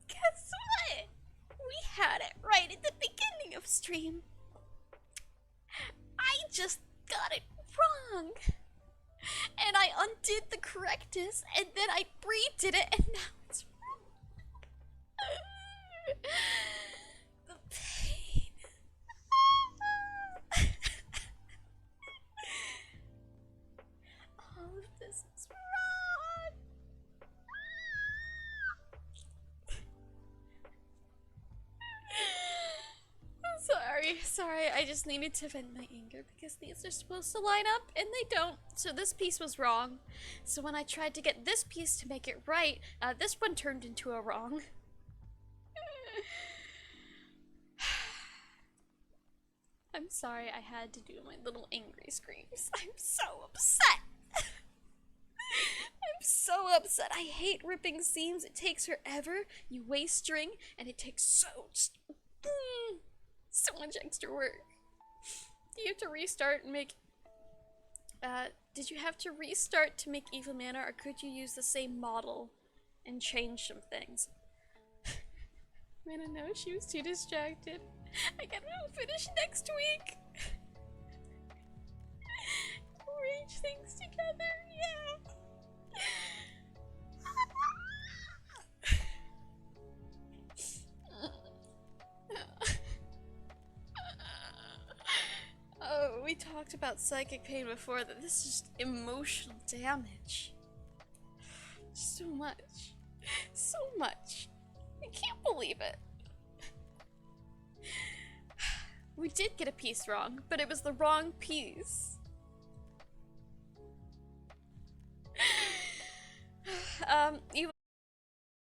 Guess what? We had it right at the beginning of stream. I just got it wrong. And I undid the correctness, and then I redid it, and now it's wrong. The pain. All of this is wrong. Sorry, I just needed to vent my anger because these are supposed to line up and they don't. So this piece was wrong. So when I tried to get this piece to make it right, this one turned into a wrong. I'm sorry I had to do my little angry screams. I'm so upset. I'm so upset. I hate ripping seams. It takes forever. You waste string, and it takes so much extra work. Do you have to restart and make... did you have to restart to make Evil Mana, or could you use the same model and change some things? Mana, no, she was too distracted. I gotta finish next week. Arrange things together, yeah. Oh, we talked about psychic pain before, that this is just emotional damage. So much. So much. I can't believe it. We did get a piece wrong, but it was the wrong piece. You